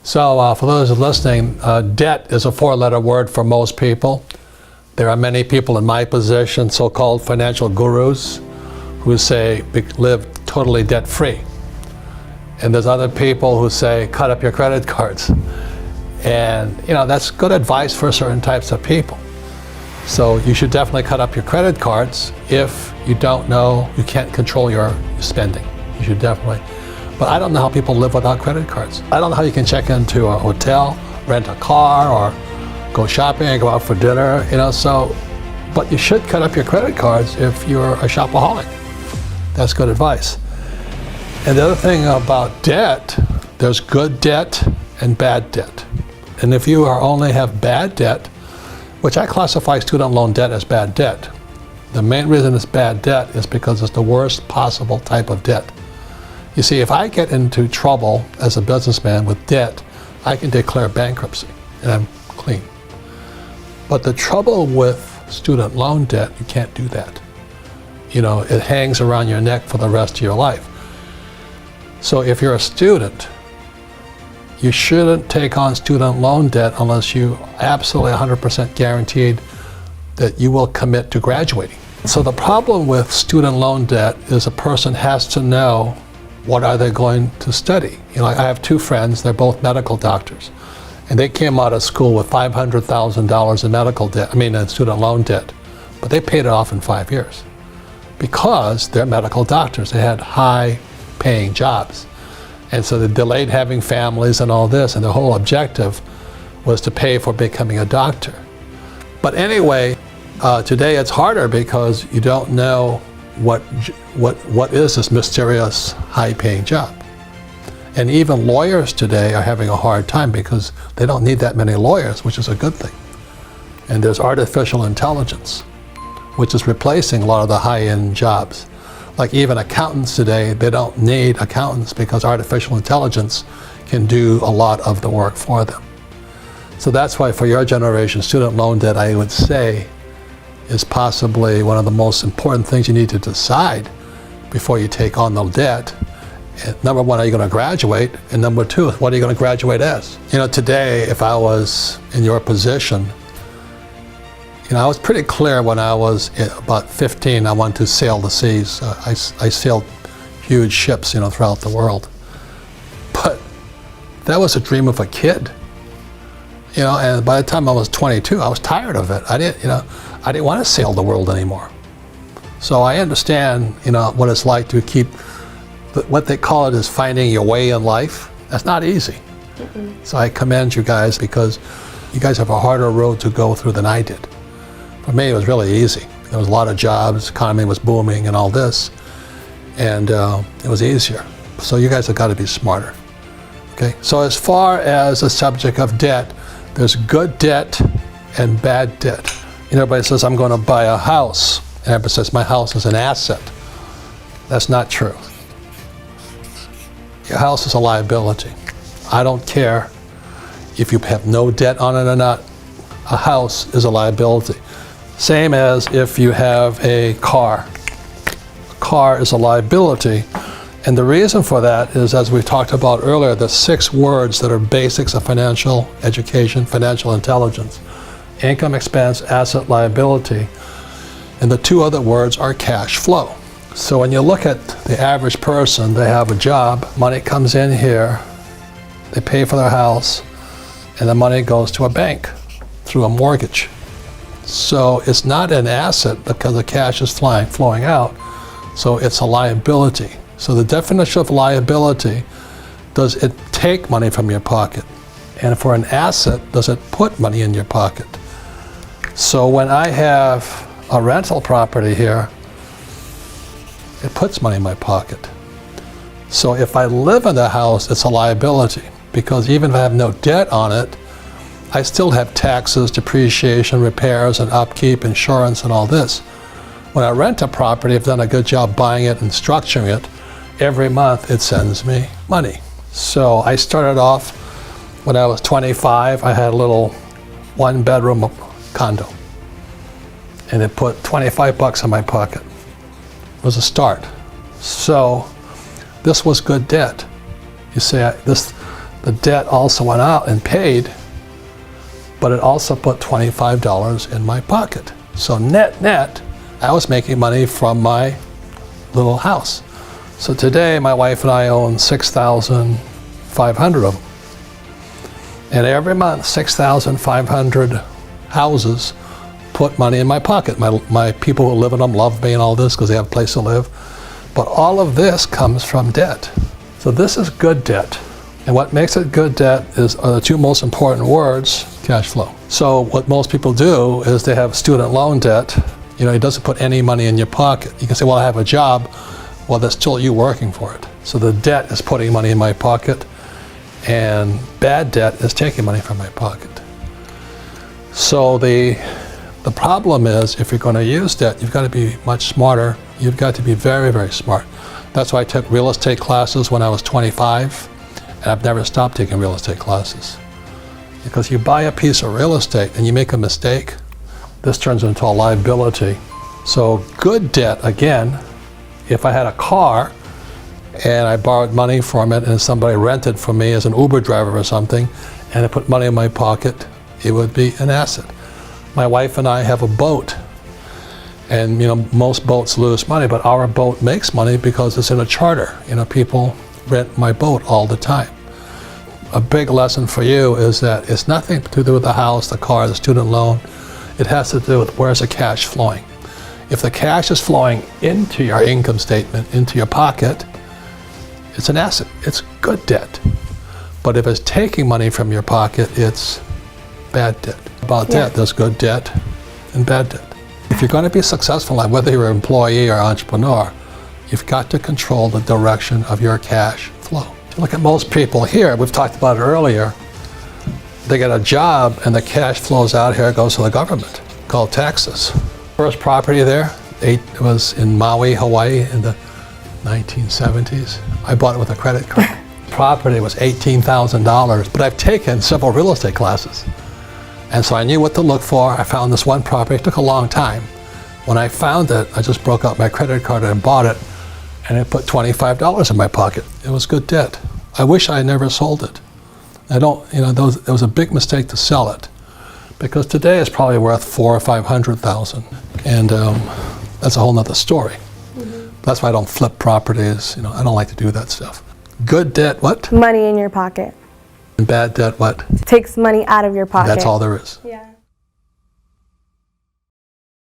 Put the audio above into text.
So for those listening, debt is a four-letter word for most people. There are many people in my position, so-called financial gurus, who say live totally debt-free. And there's other people who say cut up your credit cards. And that's good advice for certain types of people. So you should definitely cut up your credit cards if you don't know, you can't control your spending. You should definitely. But I don't know how people live without credit cards. I don't know how you can check into a hotel, rent a car, or go shopping and go out for dinner, but you should cut up your credit cards if you're a shopaholic. That's good advice. And the other thing about debt, there's good debt and bad debt. And if you only have bad debt, which I classify student loan debt as bad debt, the main reason it's bad debt is because it's the worst possible type of debt. You see, if I get into trouble as a businessman with debt, I can declare bankruptcy and I'm clean. But the trouble with student loan debt, you can't do that. It hangs around your neck for the rest of your life. So if you're a student, you shouldn't take on student loan debt unless you absolutely 100% guaranteed that you will commit to graduating. So the problem with student loan debt is a person has to know what are they going to study. I have two friends, they're both medical doctors, and they came out of school with $500,000 in medical debt, in student loan debt, but they paid it off in 5 years because they're medical doctors. They had high paying jobs. And so they delayed having families and all this, and the whole objective was to pay for becoming a doctor. But anyway, today it's harder because you don't know what is this mysterious high-paying job. And even lawyers today are having a hard time because they don't need that many lawyers, which is a good thing. And there's artificial intelligence, which is replacing a lot of the high-end jobs. Like even accountants today, they don't need accountants because artificial intelligence can do a lot of the work for them. So that's why for your generation, student loan debt, I would say, is possibly one of the most important things you need to decide before you take on the debt. And number one, are you going to graduate? And number two, what are you going to graduate as? Today, if I was in your position, I was pretty clear when I was about 15, I wanted to sail the seas. I sailed huge ships, throughout the world. But that was a dream of a kid. And by the time I was 22, I was tired of it. I didn't want to sail the world anymore. So I understand, what it's like to keep, what they call it is finding your way in life. That's not easy. Mm-hmm. So I commend you guys because you guys have a harder road to go through than I did. For me, it was really easy. There was a lot of jobs, economy was booming and all this, and it was easier. So you guys have got to be smarter. Okay. So as far as the subject of debt, there's good debt and bad debt. Everybody says, I'm going to buy a house. And everybody says, my house is an asset. That's not true. Your house is a liability. I don't care if you have no debt on it or not. A house is a liability. Same as if you have a car. A car is a liability. And the reason for that is, as we talked about earlier, the 6 words that are basics of financial education, financial intelligence: income, expense, asset, liability. And the 2 other words are cash flow. So when you look at the average person, they have a job, money comes in here, they pay for their house, and the money goes to a bank through a mortgage. So it's not an asset because the cash is flowing out, so it's a liability. So the definition of liability, does it take money from your pocket? And for an asset, does it put money in your pocket? So when I have a rental property here, it puts money in my pocket. So if I live in the house, it's a liability, because even if I have no debt on it, I still have taxes, depreciation, repairs, and upkeep, insurance, and all this. When I rent a property, I've done a good job buying it and structuring it. Every month it sends me money. So I started off when I was 25, I had a little 1-bedroom condo. And it put $25 in my pocket. It was a start. So this was good debt. You say, The debt also went out and paid, but it also put $25 in my pocket. So net, I was making money from my little house. So today, my wife and I own 6,500 of them. And every month, 6,500 houses put money in my pocket. My people who live in them love me and all this because they have a place to live. But all of this comes from debt. So this is good debt. And what makes it good debt are the two most important words, cash flow. So what most people do is they have student loan debt. You know, it doesn't put any money in your pocket. You can say, well, I have a job. Well, that's still you working for it. So the debt is putting money in my pocket, and bad debt is taking money from my pocket. So the problem is, if you're going to use debt, you've got to be much smarter. You've got to be very, very smart. That's why I took real estate classes when I was 25, and I've never stopped taking real estate classes. Because you buy a piece of real estate and you make a mistake, this turns into a liability. So good debt, again, if I had a car and I borrowed money from it and somebody rented from me as an Uber driver or something, and I put money in my pocket, it would be an asset. My wife and I have a boat, and you know, most boats lose money, but our boat makes money because it's in a charter. You know, people rent my boat all the time. A big lesson for you is that it's nothing to do with the house, the car, the student loan. It has to do with where's the cash flowing. If the cash is flowing into your income statement, into your pocket, it's an asset. It's good debt. But if it's taking money from your pocket, it's bad debt. About debt, there's good debt and bad debt. If you're going to be successful, like whether you're an employee or entrepreneur, you've got to control the direction of your cash flow. Look at most people here, we've talked about it earlier, they get a job and the cash flows out here, goes to the government, called taxes. First property there, it was in Maui, Hawaii in the 1970s. I bought it with a credit card. Property was $18,000, but I've taken several real estate classes. And so I knew what to look for. I found this one property. It took a long time. When I found it, I just broke out my credit card and bought it, and it put $25 in my pocket. It was good debt. I wish I had never sold it. It was a big mistake to sell it, because today it's probably worth $400,000 or $500,000, and that's a whole nother story. That's why I don't flip properties. You know, I don't like to do that stuff. Good debt, what? Money in your pocket. And bad debt, what? Takes money out of your pocket. That's all there is. Yeah.